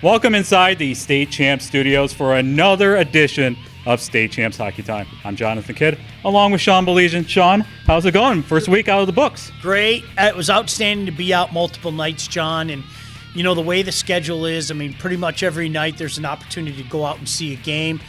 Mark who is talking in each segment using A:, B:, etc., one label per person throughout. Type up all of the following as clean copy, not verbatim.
A: Welcome inside the State Champs studios for another edition of State Champs Hockey Time. I'm Jonathan Kidd, along with Sean Belesian. Sean, how's it going? First week out of the books.
B: Great. It was outstanding to be out multiple nights, John. And, you know, the way the schedule is, I mean, pretty much every night there's an opportunity to go out and see a game.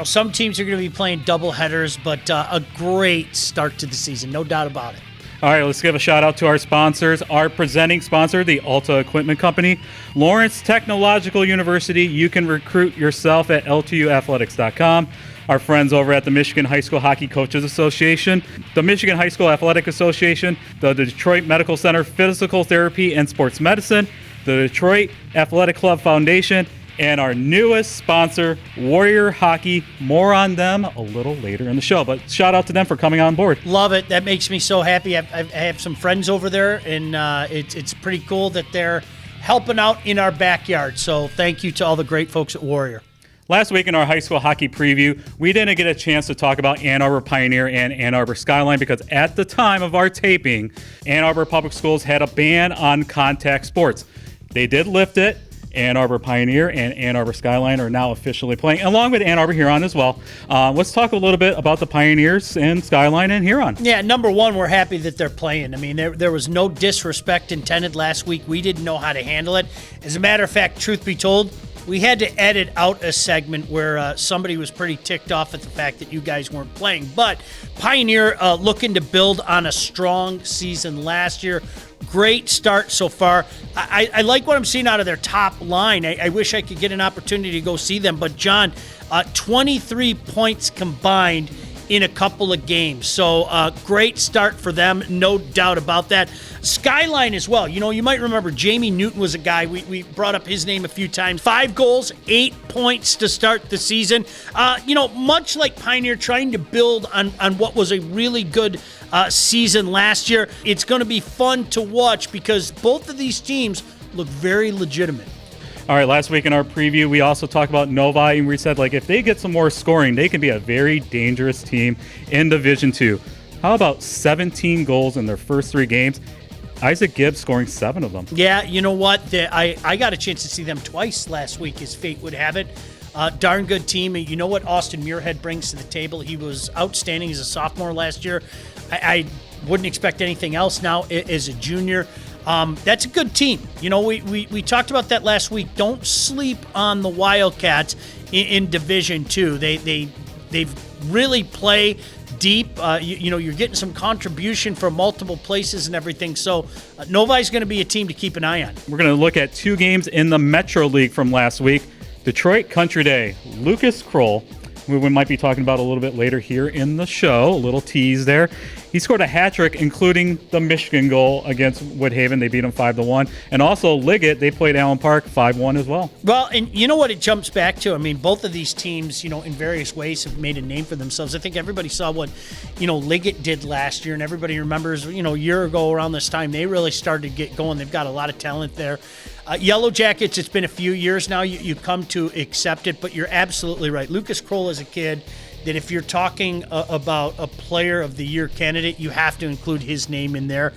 B: Some teams are going to be playing double headers, but a great start to the season, no doubt about it.
A: All right, let's give a shout out to our sponsors. Our presenting sponsor, the Alta Equipment Company, Lawrence Technological University. You can recruit yourself at ltuathletics.com. Our friends over at the Michigan High School Hockey Coaches Association, the Michigan High School Athletic Association, the Detroit Medical Center Physical Therapy and Sports Medicine, the Detroit Athletic Club Foundation, and our newest sponsor, Warrior Hockey. More on them a little later in the show, but shout out to them for coming on board.
B: Love it. That makes me so happy. I have some friends over there, and it's pretty cool that they're helping out in our backyard. So thank you to all the great folks at Warrior.
A: Last week in our high school hockey preview, we didn't get a chance to talk about Ann Arbor Pioneer and Ann Arbor Skyline because at the time of our taping, Ann Arbor Public Schools had a ban on contact sports. They did lift it. Ann Arbor Pioneer and Ann Arbor Skyline are now officially playing, along with Ann Arbor Huron as well. Let's talk a little bit about the Pioneers and Skyline and Huron.
B: Yeah, number one, we're happy that they're playing. I mean, there was no disrespect intended last week. We didn't know how to handle it. As a matter of fact, truth be told, we had to edit out a segment where somebody was pretty ticked off at the fact that you guys weren't playing. But Pioneer looking to build on a strong season last year. Great start so far. I like what I'm seeing out of their top line. I wish I could get an opportunity to go see them. But, John, 23 points combined in a couple of games. So, great start for them, no doubt about that. Skyline as well. You know, you might remember Jamie Newton was a guy. We brought up his name a few times. 5 goals, 8 points to start the season. Much like Pioneer trying to build on what was a really good season last year, it's going to be fun to watch because both of these teams look very legitimate.
A: All right, last week in our preview, we also talked about Novi, and we said, if they get some more scoring, they can be a very dangerous team in Division II. How about 17 goals in their first 3 games? Isaac Gibbs scoring 7 of them.
B: Yeah, you know what? I got a chance to see them twice last week, as fate would have it. Darn good team. You know what Austin Muirhead brings to the table? He was outstanding as a sophomore last year. I wouldn't expect anything else now as a junior. That's a good team. You know, we talked about that last week. Don't sleep on the Wildcats in Division II. They've really play deep. You're getting some contribution from multiple places and everything. So Novi's going to be a team to keep an eye on. We're
A: going to look at 2 games in the Metro League from last week. Detroit Country Day. Lucas Kroll, who we might be talking about a little bit later here in the show. A little tease there. He scored a hat trick, including the Michigan goal against Woodhaven. They beat them 5-1. And also Liggett, they played Allen Park 5-1 as well.
B: Well, and you know what it jumps back to? I mean, both of these teams, in various ways have made a name for themselves. I think everybody saw what, Liggett did last year, and everybody remembers, a year ago around this time, they really started to get going. They've got a lot of talent there. Yellow Jackets, it's been a few years now. You come to accept it, but you're absolutely right. Lucas Kroll is a kid that if you're talking about a player of the year candidate, you have to include his name in there.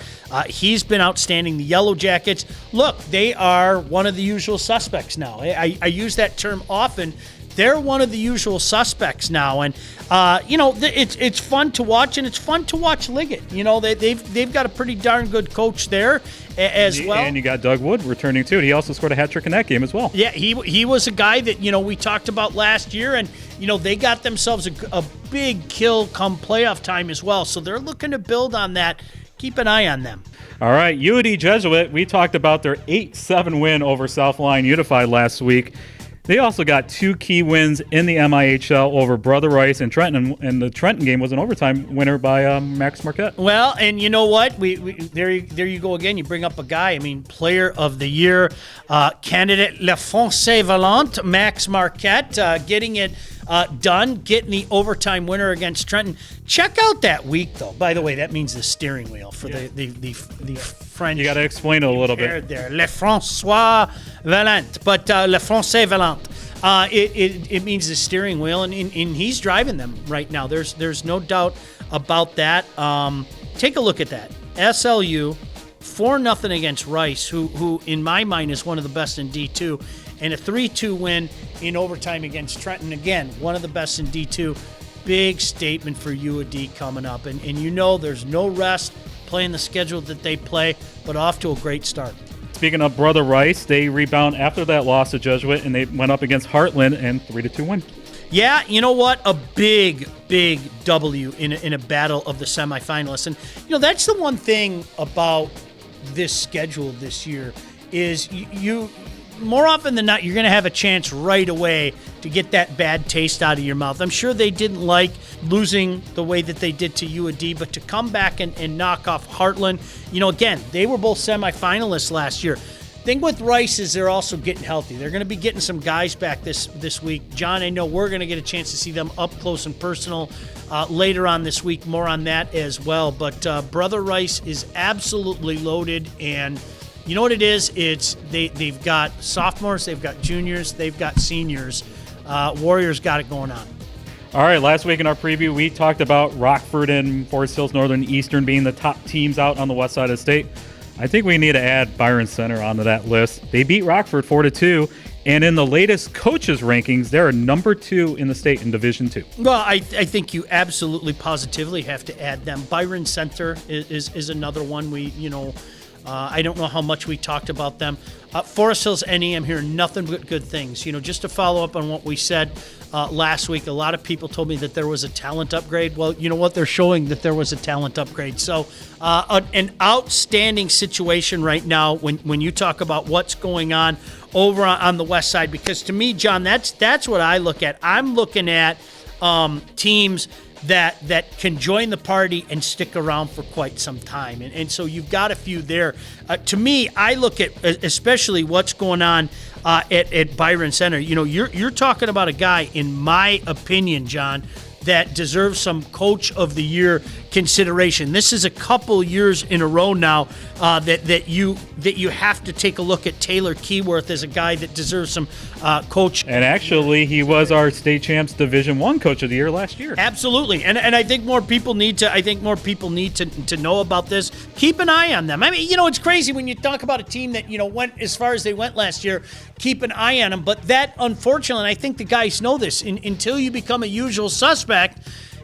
B: He's been outstanding. The Yellow Jackets, look, they are one of the usual suspects now. I use that term often. They're one of the usual suspects now, and it's fun to watch, and it's fun to watch Liggett. They've got a pretty darn good coach there as well.
A: And you got Doug Wood returning too. He also scored a hat trick in that game as well.
B: Yeah, he was a guy that we talked about last year, and they got themselves a big kill come playoff time as well. So they're looking to build on that. Keep an eye on them.
A: All right, UD Jesuit. We talked about their 8-7 win over South Lyon Unified last week. They also got 2 key wins in the MIHL over Brother Rice and Trenton, and the Trenton game was an overtime winner by Max Marquette.
B: Well, and you know what? There you go again. You bring up a guy. I mean, player of the year, candidate Le Foncé Valente, Max Marquette, getting it done, getting the overtime winner against Trenton. Check out that week, though. By the way, that means the steering wheel for the French.
A: You got to explain it a little bit.
B: There, Le François Valente, but Le Foncé Valente. It means the steering wheel, and he's driving them right now. There's no doubt about that. Take a look at that. SLU 4-0 against Rice, who in my mind is one of the best in D2, and a 3-2 win in overtime against Trenton. Again, one of the best in D2. Big statement for UAD coming up. And there's no rest playing the schedule that they play, but off to a great start.
A: Speaking of Brother Rice, they rebound after that loss to Jesuit, and they went up against Heartland and 3-2 win.
B: Yeah, you know what? A big W in a battle of the semifinalists. And, that's the one thing about this schedule this year is you more often than not, you're going to have a chance right away to get that bad taste out of your mouth. I'm sure they didn't like losing the way that they did to UAD, but to come back and knock off Heartland, again, they were both semifinalists last year. Thing with Rice is they're also getting healthy. They're going to be getting some guys back this week. John, I know we're going to get a chance to see them up close and personal later on this week. More on that as well. But Brother Rice is absolutely loaded, and you know what it is? They've got sophomores, they've got juniors, they've got seniors. Warriors got it going on.
A: All right, last week in our preview, we talked about Rockford and Forest Hills Northern Eastern being the top teams out on the west side of the state. I think we need to add Byron Center onto that list. They beat Rockford 4-2, and in the latest coaches rankings, they're number 2 in the state in Division II.
B: Well, I think you absolutely positively have to add them. Byron Center is another one. I don't know how much we talked about them. Forest Hills NEM here, nothing but good things. Just to follow up on what we said last week, a lot of people told me that there was a talent upgrade. Well, you know what? They're showing that there was a talent upgrade. So an outstanding situation right now when you talk about what's going on over on the west side. Because to me, John, that's what I look at. I'm looking at teams that can join the party and stick around for quite some time. And so you've got a few there. To me, I look at especially what's going on at Byron Center. You're talking about a guy, in my opinion, John, that deserves some Coach of the Year consideration. This is a couple years in a row now that you have to take a look at Taylor Keyworth as a guy that deserves some coach.
A: And actually, he was our state champs Division I Coach of the Year last year.
B: Absolutely, and I think more people need to know about this. Keep an eye on them. I mean, it's crazy when you talk about a team that went as far as they went last year. Keep an eye on them, but that, unfortunately, and I think the guys know this. Until you become a usual suspect,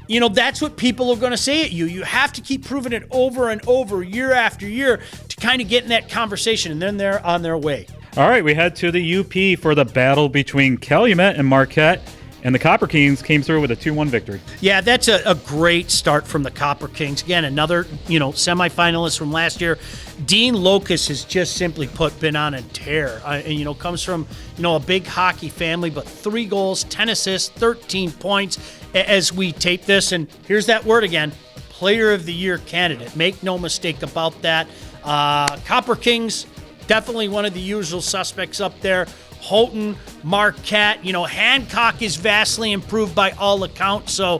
B: that's what people are going to say at you. You have to keep proving it over and over, year after year, to kind of get in that conversation, and then they're on their way.
A: All right, we head to the UP for the battle between Calumet and Marquette, and the Copper Kings came through with a 2-1 victory.
B: Yeah, that's a great start from the Copper Kings. Again, another semifinalist from last year. Dean Locust has just simply been on a tear. And comes from a big hockey family, but 3 goals, 10 assists, 13 points as we tape this. And here's that word again: Player of the Year candidate. Make no mistake about that. Copper Kings, definitely one of the usual suspects up there. Houghton, Marquette, Hancock is vastly improved by all accounts. So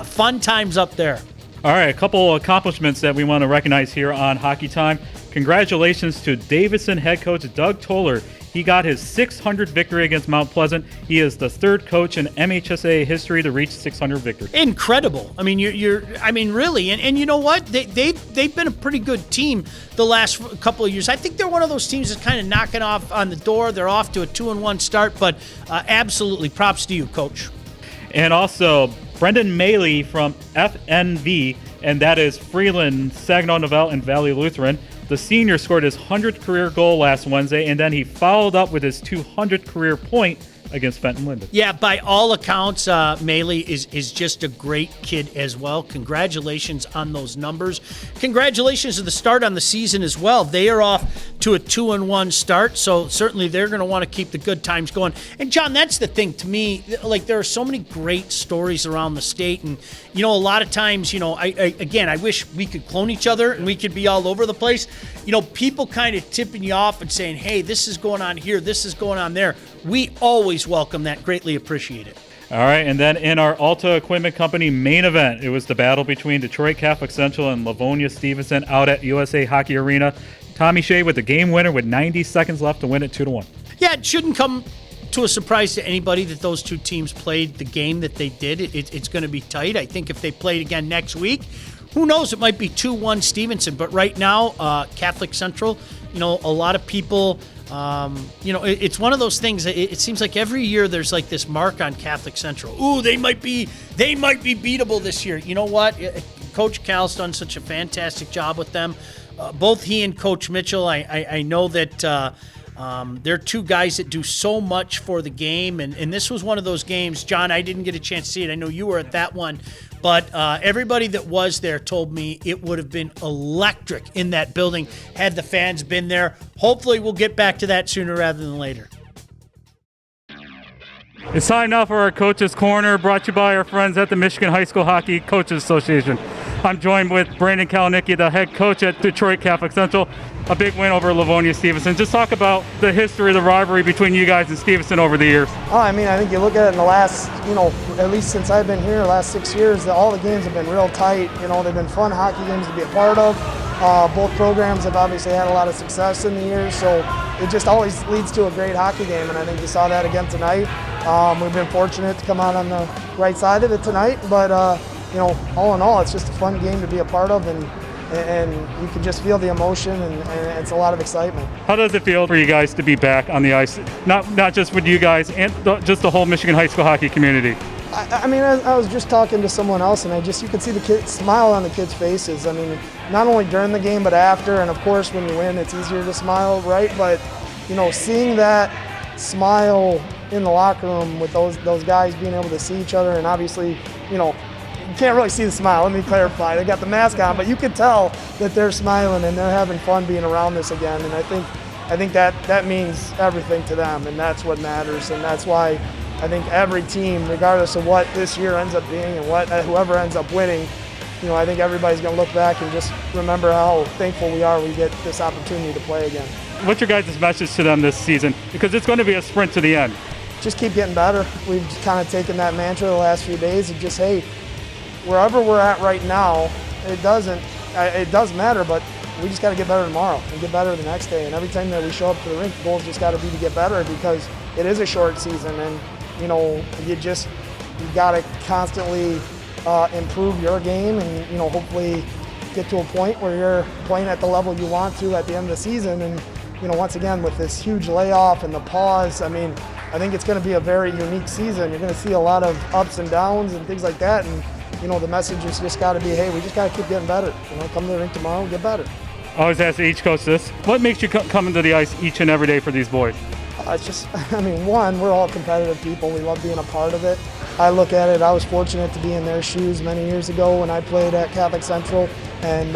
B: fun times up there.
A: All right, a couple accomplishments that we want to recognize here on Hockey Time. Congratulations to Davidson head coach Doug Toller. He got his 600th victory against Mount Pleasant. He is the 3rd coach in MHSAA history to reach 600 victories.
B: Incredible. I mean, really. And you know what? They've been a pretty good team the last couple of years. I think they're one of those teams that's kind of knocking off on the door. They're off to a 2-1 start, but absolutely props to you, Coach.
A: And also, Brendan Maley from FNV, and that is Freeland, Saginaw Novell, and Valley Lutheran. The senior scored his 100th career goal last Wednesday, and then he followed up with his 200th career point against Fenton Linden.
B: Yeah, by all accounts, Maley is just a great kid as well. Congratulations on those numbers. Congratulations to the start on the season as well. They are off to a 2-1 start, so certainly they're going to want to keep the good times going. And John, that's the thing to me. Like, there are so many great stories around the state, and a lot of times, I wish we could clone each other and we could be all over the place. People kind of tipping you off and saying, "Hey, this is going on here, this is going on there." We always welcome that, greatly appreciate it.
A: All right, and then in our Alta Equipment Company main event, it was the battle between Detroit Catholic Central and Livonia Stevenson out at USA Hockey Arena. Tommy Shea with the game winner with 90 seconds left to win it 2-1.
B: Yeah, it shouldn't come to a surprise to anybody that those two teams played the game that they did. It's going to be tight. I think if they played again next week, who knows, it might be 2-1 Stevenson. But right now, Catholic Central, a lot of people, it's one of those things. It seems like every year there's like this mark on Catholic Central. Ooh, they might be beatable this year. You know what? Coach Cal's done such a fantastic job with them. Both he and Coach Mitchell, I know that they're two guys that do so much for the game, and this was one of those games. John, I didn't get a chance to see it. I know you were at that one, but everybody that was there told me it would have been electric in that building had the fans been there. Hopefully we'll get back to that sooner rather than later.
A: It's time now for our Coach's Corner, brought to you by our friends at the Michigan High School Hockey Coaches Association. I'm joined with Brandon Kalnicki, the head coach at Detroit Catholic Central. A big win over Livonia Stevenson. Just talk about the history of the rivalry between you guys and Stevenson over the years.
C: I think you look at it in the last, at least since I've been here, the last 6 years, all the games have been real tight. They've been fun hockey games to be a part of. Both programs have obviously had a lot of success in the years, so it just always leads to a great hockey game, and I think you saw that again tonight. We've been fortunate to come out on the right side of it tonight, but all in all, it's just a fun game to be a part of, and you can just feel the emotion, and it's a lot of excitement.
A: How does it feel for you guys to be back on the ice? Not just with you guys, and just the whole Michigan high school hockey community.
C: I was just talking to someone else, and you could see the kids smile on the kids' faces. Not only during the game, but after, and of course when you win, it's easier to smile, right? But seeing that smile in the locker room with those guys being able to see each other, and obviously, you can't really see the smile. Let me clarify. They got the mask on, but you can tell that they're smiling and they're having fun being around this again. And I think that means everything to them, and that's what matters. And that's why I think every team, regardless of what this year ends up being and whoever ends up winning, I think everybody's going to look back and just remember how thankful we are we get this opportunity to play again.
A: What's your guys' message to them this season? Because it's going to be a sprint to the end.
C: Just keep getting better. We've kind of taken that mantra the last few days of just, hey, wherever we're at right now, it does matter, but we just got to get better tomorrow and get better the next day. And every time that we show up to the rink, the goal's just got to be to get better, because it is a short season, and you got to constantly improve your game, and hopefully get to a point where you're playing at the level you want to at the end of the season. And once again, with this huge layoff and the pause, I think it's going to be a very unique season. You're going to see a lot of ups and downs and things like that, and the message has just got to be, hey, we just got to keep getting better. Come to the rink tomorrow and get better.
A: I always ask each coach this: what makes you come into the ice each and every day for these boys?
C: It's just, one, we're all competitive people. We love being a part of it. I look at it, I was fortunate to be in their shoes many years ago when I played at Catholic Central. And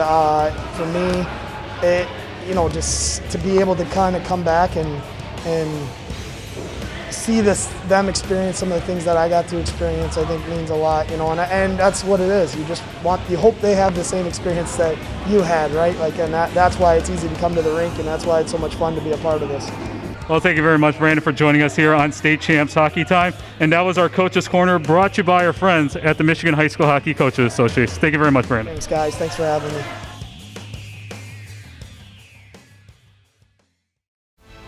C: for me, just to be able to kind of come back and see them experience some of the things that I got to experience, I think means a lot, and that's what it is. You hope they have the same experience that you had, right? And that's why it's easy to come to the rink, and that's why it's so much fun to be a part of this.
A: Well, thank you very much, Brandon, for joining us here on State Champs Hockey Time. And that was our Coach's Corner, brought to you by our friends at the Michigan High School Hockey Coaches Association. Thank you very much, Brandon.
C: Thanks, guys. Thanks for having me.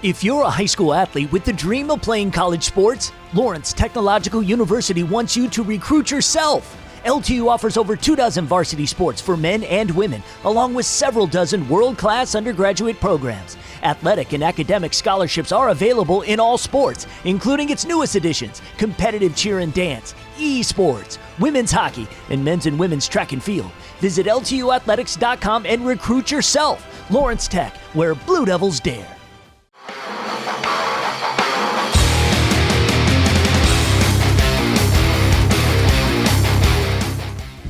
D: If you're a high school athlete with the dream of playing college sports, Lawrence Technological University wants you to recruit yourself. LTU offers over 24 varsity sports for men and women, along with several dozen world-class undergraduate programs. Athletic and academic scholarships are available in all sports, including its newest additions: competitive cheer and dance, esports, women's hockey, and men's and women's track and field. Visit LTUathletics.com and recruit yourself. Lawrence Tech, where Blue Devils dare.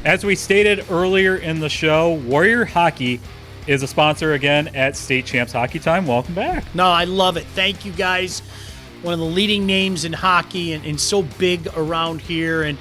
A: As we stated earlier in the show, Warrior Hockey is a sponsor again at State Champs Hockey Time. Welcome back.
B: No, I love it. Thank you, guys. One of the leading names in hockey, and so big around here, and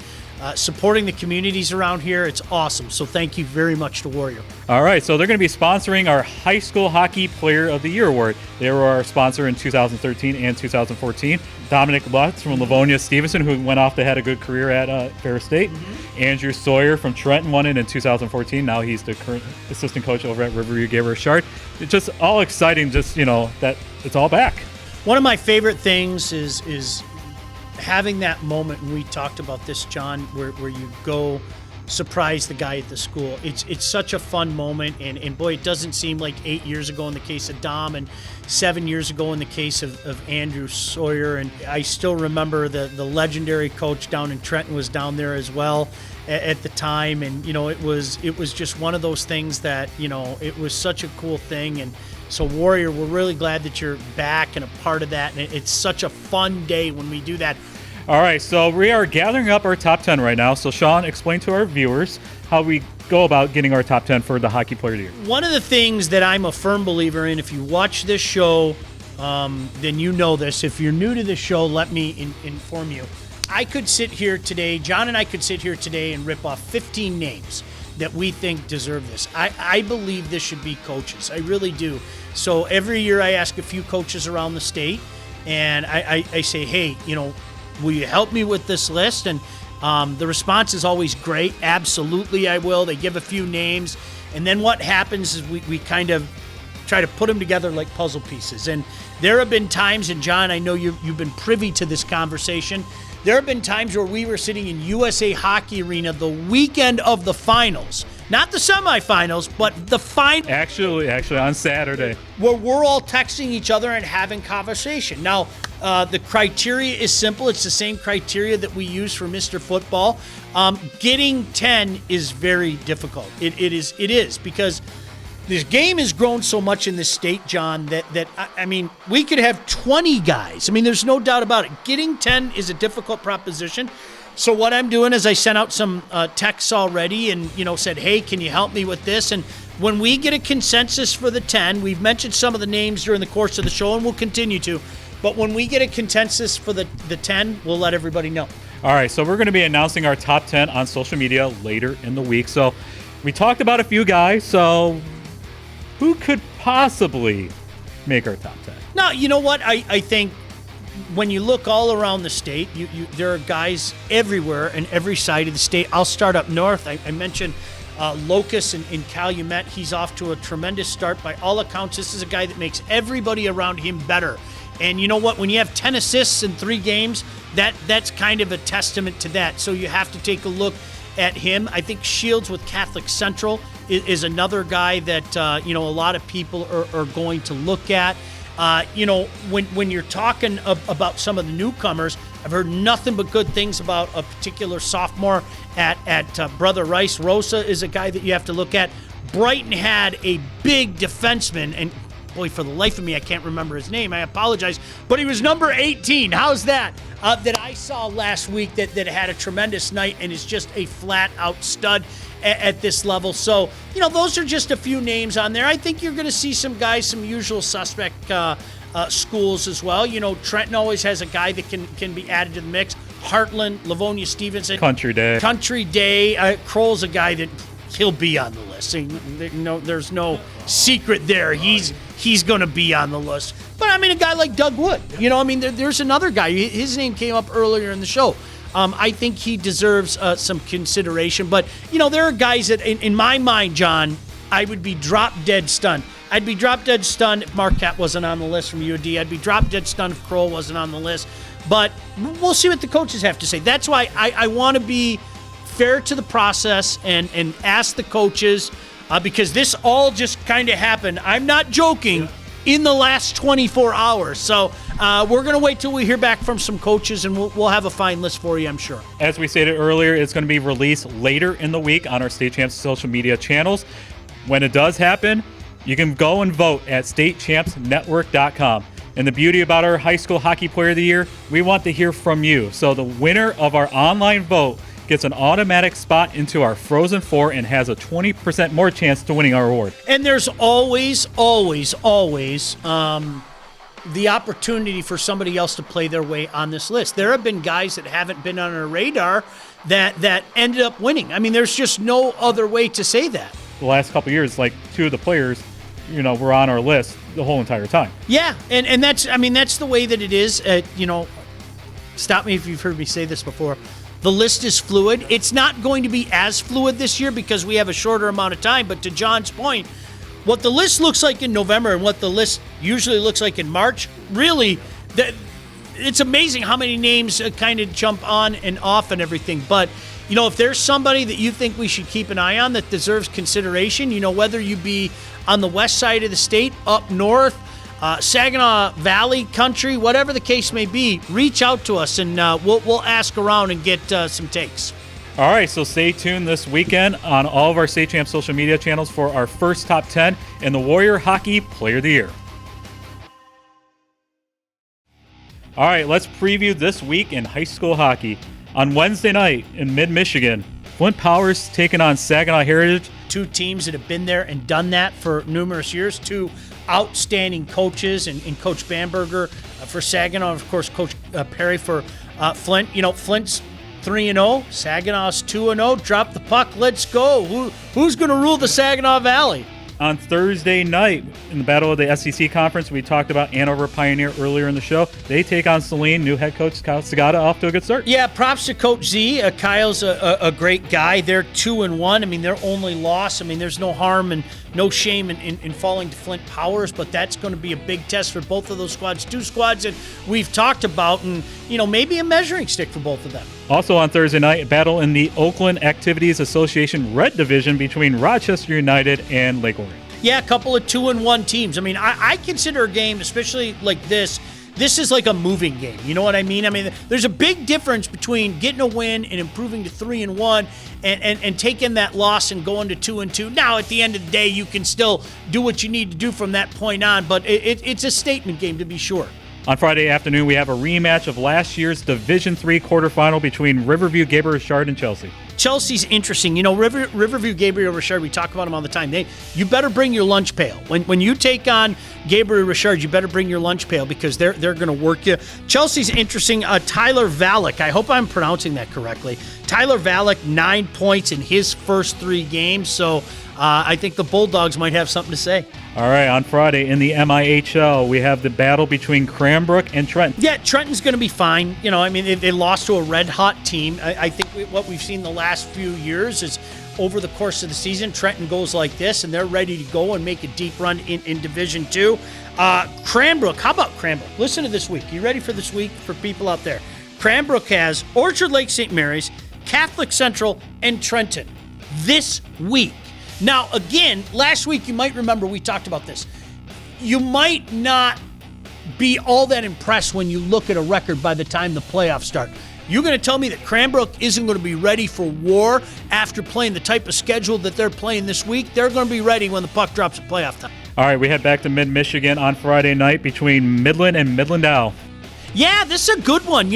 B: supporting the communities around here. It's awesome. So thank you very much to Warrior.
A: All right, so they're going to be sponsoring our High School Hockey Player of the Year Award. They were our sponsor in 2013 and 2014. Dominic Lutz from Livonia Stevenson, who went off to had a good career at Ferris State. Mm-hmm. Andrew Sawyer from Trenton won it in 2014. Now he's the current assistant coach over at Riverview Gabriel-Chart. It's just all exciting, that it's all back.
B: One of my favorite things is having that moment, and we talked about this, John, where you go surprise the guy at the school. It's such a fun moment, and boy, it doesn't seem like 8 years ago in the case of Dom and 7 years ago in the case of Andrew Sawyer. And I still remember the legendary coach down in Trenton was down there as well at the time, and it was just one of those things that it was such a cool thing. And so Warrior, we're really glad that you're back and a part of that, and it's such a fun day when we do that.
A: All right, so we are gathering up our top 10 right now. So Sean, explain to our viewers how we go about getting our top 10 for the Hockey Player of the Year.
B: One of the things that I'm a firm believer in, if you watch this show, then you know this. If you're new to the show, let me inform you. I could sit here today, John and I could sit here today and rip off 15 names that we think deserve this. I believe this should be coaches. I really do. So every year I ask a few coaches around the state, and I say, hey, will you help me with this list? And the response is always great. Absolutely, I will. They give a few names. And then what happens is we kind of try to put them together like puzzle pieces. And there have been times, and John, I know you've been privy to this conversation, there have been times where we were sitting in USA Hockey Arena the weekend of the finals, not the semifinals, but the final.
A: Actually, on Saturday.
B: Where we're all texting each other and having conversation. Now, the criteria is simple. It's the same criteria that we use for Mr. Football. Getting 10 is very difficult. It is because this game has grown so much in this state, John, that we could have 20 guys. There's no doubt about it. Getting 10 is a difficult proposition. So what I'm doing is I sent out some texts already and, said, hey, can you help me with this? And when we get a consensus for the 10, we've mentioned some of the names during the course of the show and we'll continue to. But when we get a consensus for the 10, we'll let everybody know.
A: All right, so we're going to be announcing our top 10 on social media later in the week. So we talked about a few guys, so who could possibly make our top 10?
B: Now, you know what? I think when you look all around the state, there are guys everywhere in every side of the state. I'll start up north. I mentioned Locust in Calumet. He's off to a tremendous start. By all accounts, this is a guy that makes everybody around him better. And you know what? When you have 10 assists in 3 games, that's kind of a testament to that. So you have to take a look at him. I think Shields with Catholic Central is another guy that a lot of people are going to look at. When you're talking about some of the newcomers, I've heard nothing but good things about a particular sophomore at Brother Rice. Rosa is a guy that you have to look at. Brighton had a big defenseman, and boy, for the life of me, I can't remember his name. I apologize. But he was number 18. How's that? That I saw last week that had a tremendous night and is just a flat-out stud at this level. So, those are just a few names on there. I think you're going to see some guys, some usual suspect schools as well. Trenton always has a guy that can be added to the mix. Heartland, Livonia Stevenson.
A: Country Day.
B: Kroll's a guy that he'll be on the list. There's no secret there. He's going to be on the list. But a guy like Doug Wood, there's another guy. His name came up earlier in the show. I think he deserves some consideration. But, there are guys that, in my mind, John, I would be drop dead stunned. I'd be drop dead stunned if Marquette wasn't on the list from UD. I'd be drop dead stunned if Kroll wasn't on the list. But we'll see what the coaches have to say. That's why I want to be fair to the process and ask the coaches, because this all just kind of happened. I'm not joking. In the last 24 hours. So we're going to wait till we hear back from some coaches, and we'll have a fine list for you, I'm sure.
A: As we stated earlier, it's going to be released later in the week on our State Champs social media channels. When it does happen, you can go and vote at statechampsnetwork.com. And the beauty about our High School Hockey Player of the Year, we want to hear from you. So the winner of our online vote gets an automatic spot into our Frozen Four and has a 20% more chance to winning our award.
B: And there's always the opportunity for somebody else to play their way on this list. There have been guys that haven't been on our radar that ended up winning. There's just no other way to say that.
A: The last couple of years, like 2 of the players, were on our list the whole entire time.
B: Yeah, and that's the way that it is. Stop me if you've heard me say this before. The list is fluid. It's not going to be as fluid this year because we have a shorter amount of time. But to John's point, what the list looks like in November and what the list usually looks like in March, really, it's amazing how many names kind of jump on and off and everything. But, if there's somebody that you think we should keep an eye on that deserves consideration, whether you be on the west side of the state, up north, Saginaw Valley country, whatever the case may be, reach out to us and we'll ask around and get some takes.
A: All right, so stay tuned this weekend on all of our State Champs social media channels for our first top 10 in the Warrior Hockey Player of the Year. All right, let's preview this week in high school hockey. On Wednesday night in mid-Michigan, Flint Powers taking on Saginaw Heritage.
B: Two teams that have been there and done that for numerous years. Two outstanding coaches, and Coach Bamberger for Saginaw, of course, Coach Perry for Flint. Flint's 3-0, Saginaw's 2-0. Drop the puck, let's go. Who's going to rule the Saginaw Valley?
A: On Thursday night, in the Battle of the SEC Conference, we talked about Andover Pioneer earlier in the show. They take on Saline. New head coach Kyle Sagata off to a good start.
B: Yeah, props to Coach Z. Kyle's a great guy. They're 2-1. I mean, their only loss. I mean, there's no harm and no shame in falling to Flint Powers, but that's going to be a big test for both of those squads. Two squads that we've talked about, and maybe a measuring stick for both of them.
A: Also on Thursday night, a battle in the Oakland Activities Association Red Division between Rochester United and Lake Orion.
B: Yeah, a couple of 2-1 teams. I mean, I consider a game, especially like this is like a moving game. You know what I mean? I mean, there's a big difference between getting a win and improving to 3-1 and taking that loss and going to 2-2. Now, at the end of the day, you can still do what you need to do from that point on, but it's a statement game to be sure.
A: On Friday afternoon, we have a rematch of last year's Division III quarterfinal between Riverview, Gabriel Richard, and Chelsea.
B: Chelsea's interesting. Riverview, Gabriel Richard, we talk about them all the time. You better bring your lunch pail. When you take on Gabriel Richard, you better bring your lunch pail because they're going to work you. Chelsea's interesting. Tyler Valek, I hope I'm pronouncing that correctly. Tyler Valek, 9 points in his first 3 games, so I think the Bulldogs might have something to say.
A: All right, on Friday in the MIHL, we have the battle between Cranbrook and Trenton.
B: Yeah, Trenton's going to be fine. They lost to a red-hot team. I think what we've seen the last few years is over the course of the season, Trenton goes like this, and they're ready to go and make a deep run in Division II. Cranbrook, how about Cranbrook? Listen to this week. You ready for this week for people out there? Cranbrook has Orchard Lake St. Mary's, Catholic Central, and Trenton this week. Now, again, last week you might remember we talked about this. You might not be all that impressed when you look at a record by the time the playoffs start. You're going to tell me that Cranbrook isn't going to be ready for war after playing the type of schedule that they're playing this week? They're going to be ready when the puck drops at playoff time.
A: All right, we head back to mid-Michigan on Friday night between Midland and Midland Dow.
B: Yeah, this is a good one.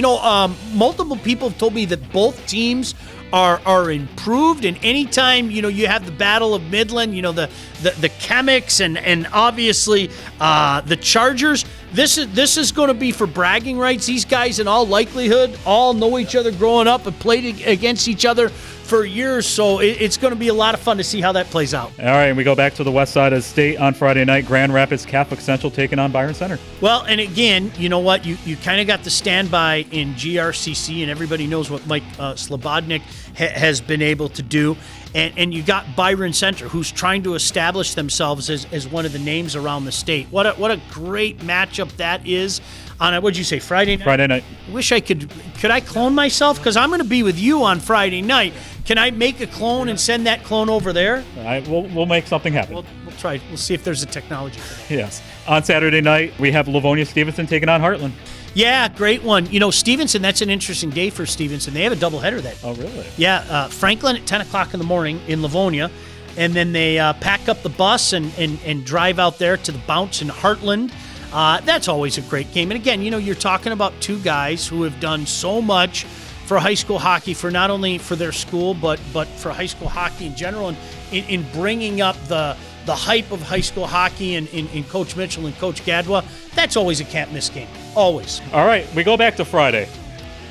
B: Multiple people have told me that both teams are improved, and anytime you have the Battle of Midland, the Chemics and obviously the Chargers, this is going to be for bragging rights. These guys in all likelihood all know each other growing up and played against each other for years, so it's going to be a lot of fun to see how that plays out.
A: All right, and we go back to the west side of the state on Friday night. Grand Rapids Catholic Central taking on Byron Center.
B: Well, and again, you know what? You kind of got the standby in GRCC, and everybody knows what Mike Slobodnik has been able to do. And you got Byron Center, who's trying to establish themselves as one of the names around the state. What a great matchup that is on what'd you say, Friday night?
A: Friday night.
B: I wish I could I clone myself? Because I'm going to be with you on Friday night. Can I make a clone and send that clone over there?
A: We'll make something happen.
B: We'll try. We'll see if there's a technology for that.
A: Yes. On Saturday night, we have Livonia Stevenson taking on Heartland.
B: Yeah, great one. Stevenson, that's an interesting day for Stevenson. They have a doubleheader that day.
A: Oh, really?
B: Yeah, Franklin at 10 o'clock in the morning in Livonia, and then they pack up the bus and drive out there to the Bounce in Heartland. That's always a great game. And again, you're talking about two guys who have done so much for high school hockey, for not only for their school, but for high school hockey in general, and in bringing up the hype of high school hockey and in Coach Mitchell and Coach Gadwa. That's always a can't-miss game. Always.
A: All right, we go back to Friday.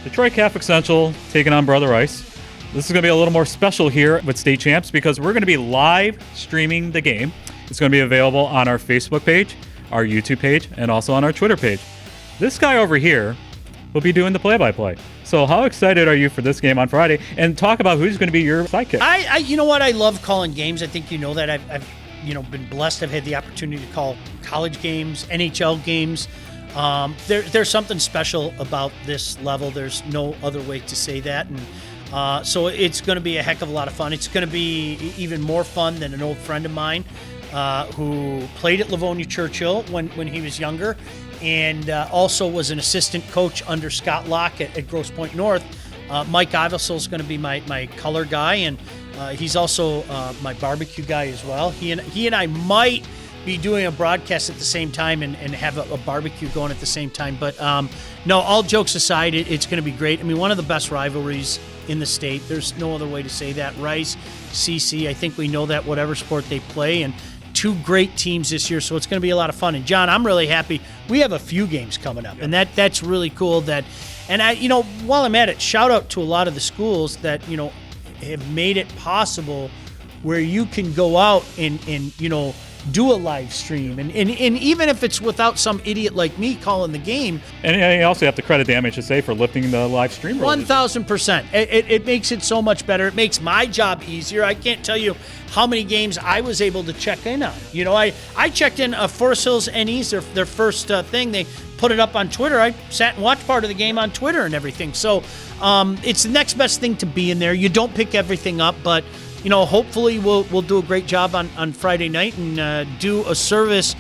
A: Detroit Catholic Central taking on Brother Ice. This is going to be a little more special here with State Champs because we're going to be live streaming the game. It's going to be available on our Facebook page, our YouTube page, and also on our Twitter page. This guy over here will be doing the play-by-play. So how excited are you for this game on Friday? And talk about who's going to be your sidekick.
B: You know what? I love calling games. I think you know that. I've been blessed. I've had the opportunity to call college games, NHL games. There's something special about this level. There's no other way to say that. And So it's going to be a heck of a lot of fun. It's going to be even more fun than an old friend of mine who played at Livonia Churchill when he was younger, and also was an assistant coach under Scott Locke at Grosse Pointe North. Mike Ivesel is going to be my color guy, and he's also my barbecue guy as well. He and I might be doing a broadcast at the same time and have a barbecue going at the same time. But no, all jokes aside, it's going to be great. I mean, one of the best rivalries in the state. There's no other way to say that. Rice, CC, I think we know that whatever sport they play, and two great teams this year, so it's going to be a lot of fun. And John, I'm really happy. We have a few games coming up, and that's really cool. And I, while I'm at it, shout out to a lot of the schools that have made it possible where you can go out and do a live stream, and even if it's without some idiot like me calling the game.
A: And you also have to credit the MHSAA for lifting the live stream.
B: 1,000%. It makes it so much better. It makes my job easier. I can't tell you how many games I was able to check in on. I checked in Forest Hills NE's, their first thing. They put it up on Twitter. I sat and watched part of the game on Twitter and everything. So it's the next best thing to be in there. You don't pick everything up, but hopefully we'll do a great job on Friday night and do a service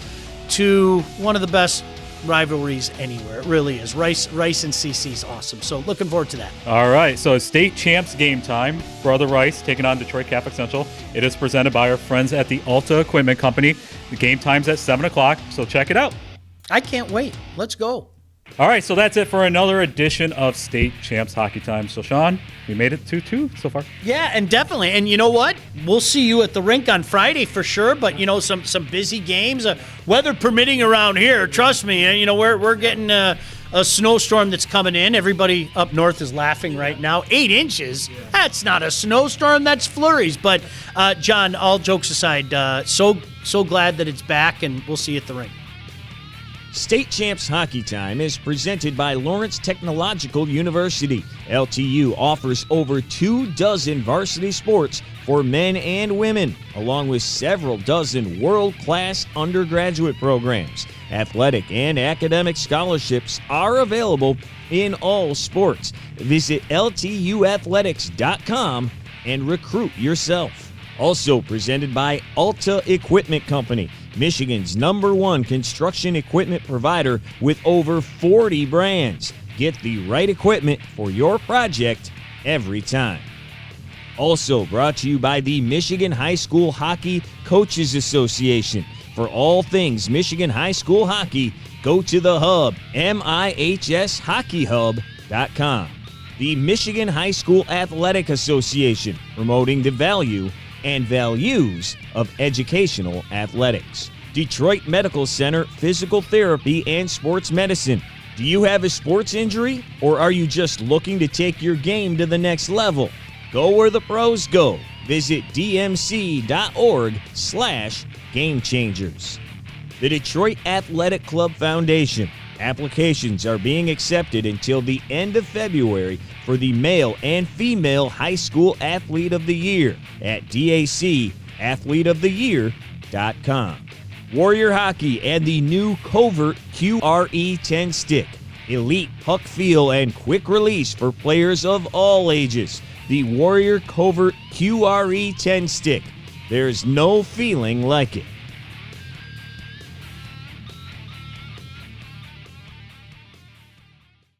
B: to one of the best rivalries anywhere. It really is. Rice and CC is awesome. So looking forward to that.
A: All right. So state champs game time. Brother Rice taking on Detroit Catholic Central. It is presented by our friends at the Alta Equipment Company. The game time's at 7 o'clock. So check it out.
B: I can't wait. Let's go.
A: All right, so that's it for another edition of State Champs Hockey Time. So, Sean, we made it 2-2 so far.
B: Yeah, and definitely. And you know what? We'll see you at the rink on Friday for sure. But, some busy games. Weather permitting around here, trust me. We're getting a snowstorm that's coming in. Everybody up north is laughing right now. 8 inches? That's not a snowstorm. That's flurries. But, John, all jokes aside, so glad that it's back, and we'll see you at the rink.
E: State Champs Hockey Time is presented by Lawrence Technological University. LTU offers over 24 varsity sports for men and women, along with several dozen world-class undergraduate programs. Athletic and academic scholarships are available in all sports. Visit ltuathletics.com and recruit yourself. Also presented by Alta Equipment Company, Michigan's #1 construction equipment provider with over 40 brands. Get the right equipment for your project every time. Also brought to you by the Michigan High School Hockey Coaches Association. For all things Michigan High School hockey, go to the hub, MIHSHockeyHub.com. The Michigan High School Athletic Association, promoting the value and values of educational athletics. Detroit Medical Center Physical Therapy and Sports Medicine. Do you have a sports injury, or are you just looking to take your game to the next level? Go where the pros go. Visit dmc.org/gamechangers. The Detroit Athletic Club Foundation. Applications are being accepted until the end of February for the male and female high school athlete of the year at dacathleteoftheyear.com. Warrior Hockey and the new Covert QRE 10 stick. Elite puck feel and quick release for players of all ages. The Warrior Covert QRE 10 stick. There's no feeling like it.